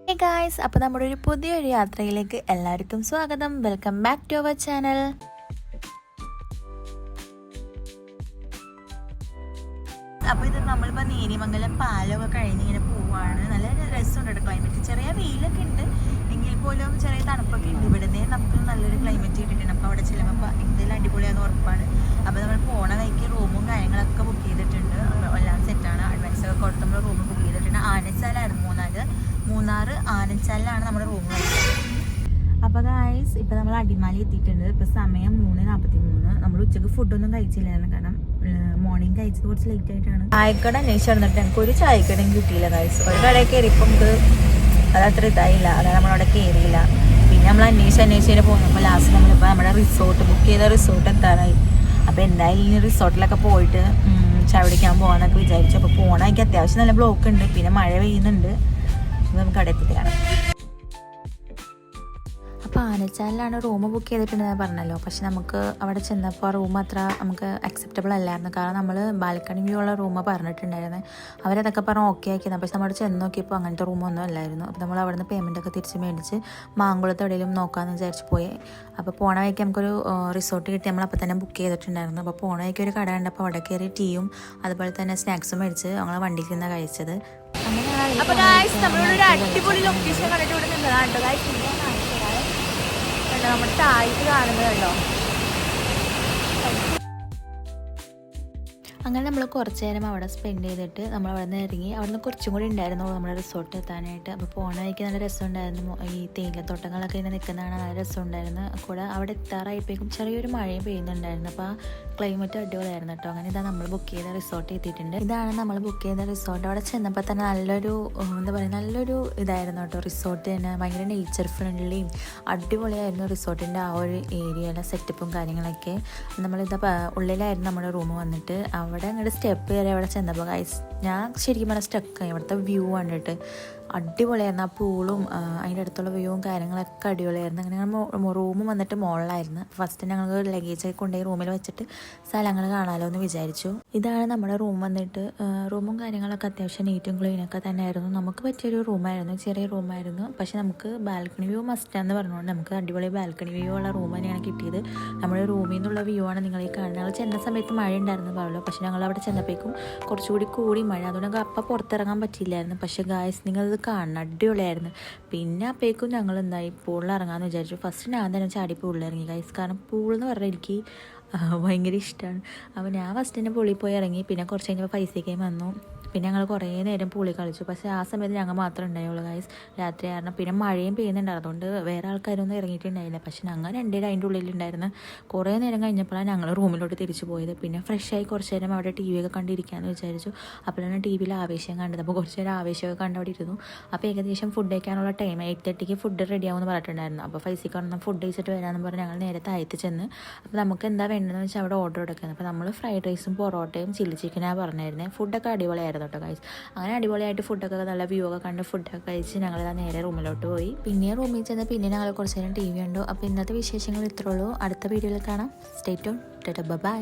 Hey guys, അപ്പോൾ നമ്മുടെ ഒരു പുതിയൊരു യാത്രയിലേക്ക് എല്ലാവർക്കും സ്വാഗതം. Welcome back to our channel. അപ്പോൾ ഇത് നമ്മളിപ്പോൾ നേരിമംഗലം പാലമൊക്കെ കഴിഞ്ഞ് ഇങ്ങനെ പോവാണ്. നല്ല രസമുണ്ട് ക്ലൈമറ്റ്. ചെറിയ വെയിലൊക്കെ ഉണ്ട് എങ്കിൽ പോലും ചെറിയ തണുപ്പൊക്കെ ഉണ്ട്. ഇവിടുന്ന് നമുക്ക് നല്ലൊരു ക്ലൈമറ്റ് കിട്ടിയിട്ടുണ്ട്. അപ്പോൾ അവിടെ ചെല്ലുമ്പോൾ എന്തെങ്കിലും അടിപൊളിയാണെന്ന് ഉറപ്പാണ്. അപ്പോൾ നമ്മൾ പോണ വഴിക്ക് റൂമും കാര്യങ്ങളൊക്കെ ബുക്ക് ചെയ്തിട്ടുണ്ട്. എല്ലാം സെറ്റാണ്. അഡ്വാൻസ് ഒക്കെ കൊടുത്ത് നമ്മൾ റൂം ബുക്ക് ചെയ്തിട്ടുണ്ട്. ആനച്ചാലായിരുന്നു മൂന്നാർ ആനച്ചാലിലാണ് നമ്മുടെ റൂം വരുന്നത്. അപ്പോൾ ഗായ്സ്, ഇപ്പോൾ നമ്മൾ അടിമാലി എത്തിയിട്ടുണ്ട്. ഇപ്പോൾ സമയം 3:43. നമ്മൾ ഉച്ചയ്ക്ക് ഫുഡൊന്നും കഴിച്ചില്ലായിരുന്നു, കാരണം മോർണിംഗ് കഴിച്ചത് കുറച്ച് ലേറ്റ് ആയിട്ടാണ്. ചായക്കട അന്വേഷിച്ച് നടന്നിട്ട് ഞങ്ങൾക്ക് ഒരു ചായക്കടയും കിട്ടിയില്ല ഗായ്സ്. ഒരു കടയിൽ കയറിയപ്പോൾ നമുക്ക് അതത്ര ഇതായില്ല, അതായത് നമ്മളവിടെ കയറിയില്ല. പിന്നെ നമ്മൾ അന്വേഷിച്ച് പോകുമ്പോൾ ലാസ്റ്റ് നമ്മളിപ്പോൾ നമ്മുടെ ബുക്ക് ചെയ്ത റിസോർട്ട് എത്താറായി. അപ്പോൾ എന്തായാലും ഇനി റിസോർട്ടിലൊക്കെ പോയിട്ട് ചായ കുടിക്കാൻ പോകാമെന്നൊക്കെ വിചാരിച്ചു. അപ്പോൾ പോകണമെങ്കിൽ അത്യാവശ്യം നല്ല ബ്ലോക്ക് ഉണ്ട്, പിന്നെ മഴ പെയ്യുന്നുണ്ട്. നമുക്ക് അവിടെ എത്തിയിട്ട് കാണാം. അപ്പോൾ ആനച്ചാലിലാണ് റൂം ബുക്ക് ചെയ്തിട്ടുണ്ടെന്ന് പറഞ്ഞല്ലോ. പക്ഷെ നമുക്ക് അവിടെ ചെന്നപ്പോൾ റൂം അത്ര നമുക്ക് അക്സെപ്റ്റബിൾ അല്ലായിരുന്നു. കാരണം നമ്മൾ ബാൽക്കണി വ്യൂ ഉള്ള റൂം പറഞ്ഞിട്ടുണ്ടായിരുന്നു. അവരതൊക്കെ പറഞ്ഞ് ഓക്കെ ആക്കിയിരുന്നു. പക്ഷെ നമ്മൾ ചെന്ന് നോക്കിയപ്പോൾ അങ്ങനത്തെ റൂമൊന്നും അല്ലായിരുന്നു. അപ്പോൾ നമ്മൾ അവിടെ നിന്ന് പേയ്മെൻറ്റൊക്കെ തിരിച്ച് മേടിച്ച് മാങ്കുളത്ത് എവിടെയെങ്കിലും നോക്കാമെന്ന് വിചാരിച്ച് പോയി. അപ്പോൾ പോണ വഴിക്ക് നമുക്കൊരു റിസോർട്ട് കിട്ടി. നമ്മളപ്പോൾ തന്നെ ബുക്ക് ചെയ്തിട്ടുണ്ടായിരുന്നു. അപ്പോൾ പോണ വഴിക്ക് ഒരു കട ഉണ്ട്. അപ്പോൾ അവിടെ കയറി ടീയും അതുപോലെ തന്നെ സ്നാക്സും മേടിച്ച് ഞങ്ങൾ വണ്ടിയിൽ നിന്നാണ് കഴിച്ചത്. അപ്പോൾ നമ്മളൊരു അടിപൊളി ലൊക്കേഷൻ കണ്ടിട്ട് ഇവിടെ നിന്നതാണ്. നമ്മുടെ താഴത്ത് കാണുന്നതല്ലോ. അങ്ങനെ നമ്മൾ കുറച്ച് നേരം അവിടെ സ്പെൻഡ് ചെയ്തിട്ട് നമ്മൾ അവിടെ നിന്ന് ഇറങ്ങി. അവിടെ നിന്ന് കുറച്ചും കൂടി ഉണ്ടായിരുന്നു നമ്മുടെ റിസോർട്ട് എത്താനായിട്ട്. അപ്പോൾ പോണ വഴിക്ക് നല്ല രസമുണ്ടായിരുന്നു. ഈ തേയിലത്തോട്ടങ്ങളൊക്കെ ഇങ്ങനെ നിൽക്കുന്നതാണ്, നല്ല രസമുണ്ടായിരുന്നു. കൂടെ അവിടെ എത്താറായപ്പോഴേക്കും ചെറിയൊരു മഴയും പെയ്യുന്നുണ്ടായിരുന്നു. അപ്പോൾ ആ ക്ലൈമറ്റ് അടിപൊളിയായിരുന്നു കേട്ടോ. അങ്ങനെ ഇതാ നമ്മൾ ബുക്ക് ചെയ്ത റിസോർട്ട് എത്തിയിട്ടുണ്ട്. ഇതാണ് നമ്മൾ ബുക്ക് ചെയ്ത റിസോർട്ട്. അവിടെ ചെന്നപ്പോൾ തന്നെ നല്ലൊരു നല്ലൊരു ഇതായിരുന്നു കേട്ടോ. റിസോർട്ട് തന്നെ ഭയങ്കര നേച്ചർ ഫ്രണ്ട്ലിയും അടിപൊളിയായിരുന്നു റിസോർട്ടിൻ്റെ ആ ഒരു ഏരിയയിലെ സെറ്റപ്പും കാര്യങ്ങളൊക്കെ. നമ്മളിതാ ഉള്ളിലായിരുന്നു നമ്മുടെ റൂം വന്നിട്ട്. അവിടെ അങ്ങോട്ട് സ്റ്റെപ്പ് കയറി അവിടെ ചെന്നപ്പോൾ ഗൈസ് ഞാൻ ശരിക്കും പറഞ്ഞാൽ സ്റ്റക്കായി. ഇവിടുത്തെ വ്യൂ കണ്ടിട്ട് അടിപൊളിയായിരുന്നു. ആ പൂളും അതിൻ്റെ അടുത്തുള്ള വ്യൂവും കാര്യങ്ങളൊക്കെ അടിപൊളിയായിരുന്നു. അങ്ങനെ ഞങ്ങൾ റൂം വന്നിട്ട് മുകളിലായിരുന്നു. ഫസ്റ്റ് ഞങ്ങൾക്ക് ലഗേജൊക്കെ കൊണ്ടുപോയി റൂമിൽ വെച്ചിട്ട് സ്ഥലങ്ങൾ കാണാമല്ലോ എന്ന് വിചാരിച്ചു. ഇതാണ് നമ്മുടെ റൂം വന്നിട്ട്. റൂമും കാര്യങ്ങളൊക്കെ അത്യാവശ്യം നീറ്റും ക്ലീനൊക്കെ തന്നെ ആയിരുന്നു. നമുക്ക് പറ്റിയൊരു റൂമായിരുന്നു, ചെറിയ റൂമായിരുന്നു. പക്ഷെ നമുക്ക് ബാൽക്കണി വ്യൂ മസ്റ്റാന്ന് പറഞ്ഞുകൊണ്ട് നമുക്ക് അടിപൊളി ബാൽക്കണി വ്യൂ ഉള്ള റൂം തന്നെയാണ് കിട്ടിയത്. നമ്മുടെ റൂമിൽ നിന്നുള്ള വ്യൂ ആണ് നിങ്ങൾ ഈ കാണുന്നത്. ഞങ്ങൾ ചെന്ന സമയത്ത് മഴ ഉണ്ടായിരുന്നു പറഞ്ഞു. പക്ഷെ ഞങ്ങൾ അവിടെ ചെന്നപ്പോഴേക്കും കുറച്ചുകൂടി മഴ, അതുകൊണ്ട് ഞങ്ങൾക്ക് അപ്പം പുറത്തിറങ്ങാൻ പറ്റിയില്ലായിരുന്നു. പക്ഷേ ഗായ്സ് നിങ്ങളിത് കാണണം, അടിപൊളിയായിരുന്നു. പിന്നെ അപ്പോഴേക്കും ഞങ്ങൾ എന്തായി പൂളിൽ ഇറങ്ങാമെന്ന് വിചാരിച്ചു. ഫസ്റ്റ് ഞാൻ തന്നെ ചാടി പൂളിൽ ഇറങ്ങി ഗൈസ്. കാരണം പൂളെന്ന് പറഞ്ഞാൽ എനിക്ക് ഭയങ്കര ഇഷ്ടമാണ്. അപ്പോൾ ഞാൻ ഫസ്റ്റ് തന്നെ പുള്ളിൽ പോയി ഇറങ്ങി. പിന്നെ കുറച്ച് കഴിഞ്ഞപ്പോൾ പൈസയ്ക്കേം വന്നു. പിന്നെ ഞങ്ങൾ കുറേ നേരം പുളി കളിച്ചു. പക്ഷേ ആ സമയത്ത് ഞങ്ങൾ മാത്രമേ ഉണ്ടായുള്ളൂ ഗൈസ്, രാത്രി കാരണം. പിന്നെ മഴയും പെയ്യുന്നുണ്ടായിരുന്നു, അതുകൊണ്ട് വേറെ ആൾക്കാരൊന്നും ഇറങ്ങിയിട്ടുണ്ടായില്ല. പക്ഷെ ഞങ്ങൾ രണ്ടുപേരും അതിൻ്റെ ഉള്ളിലുണ്ടായിരുന്നു. കുറേ നേരം കഴിഞ്ഞപ്പോഴാണ് ഞങ്ങൾ റൂമിലോട്ട് തിരിച്ചു പോയത്. പിന്നെ ഫ്രഷായി കുറച്ച് നേരം അവിടെ ടി വി ഒക്കെ കണ്ടിരിക്കാമെന്ന് വിചാരിച്ചു. അപ്പോഴാണ് ടി വിയിൽ ആവേശം കണ്ടത്. അപ്പോൾ കുറച്ച് നേരം ആവേശമൊക്കെ കണ്ട് അവിടെ ഇരുന്നു. അപ്പോൾ ഏകദേശം ഫുഡ് കഴിക്കാനുള്ള ടൈം 8:30 ഫുഡ് റെഡി ആവുമെന്ന് പറഞ്ഞിട്ടുണ്ടായിരുന്നു. അപ്പോൾ പൈസയ്ക്ക് ഫുഡ് കഴിച്ചിട്ട് വരാമെന്ന് പറഞ്ഞ് ഞങ്ങൾ നേരെ താഴത്ത് ചെന്ന്. അപ്പോൾ നമുക്ക് എന്താ വേണ്ടതെന്ന് വെച്ചാൽ അവിടെ ഓർഡർ എടുക്കുന്നത്. അപ്പോൾ നമ്മൾ ഫ്രൈഡ് റൈസും പൊറോട്ടയും ചില്ലി ചിക്കനാണ് പറഞ്ഞിരുന്നത്. ഫുഡൊക്കെ അടിപൊളിയായിരുന്നു കേട്ടോ ഗൈസ്. അങ്ങനെ അടിപൊളിയായിട്ട് ഫുഡൊക്കെ നല്ല വ്യൂ ഒക്കെ കണ്ട് ഫുഡൊക്കെ കഴിച്ച് ഞങ്ങൾ നേരെ റൂമിലോട്ട് പോയി. പിന്നെ റൂമിൽ ചെന്ന് പിന്നെ ഞങ്ങൾ കുറച്ച് നേരം ടി വി കണ്ടു. അപ്പോൾ ഇന്നത്തെ വിശേഷങ്ങൾ ഇത്രേ ഉള്ളൂ. അടുത്ത വീഡിയോയിൽ കാണാം. Stay tune. ബൈ.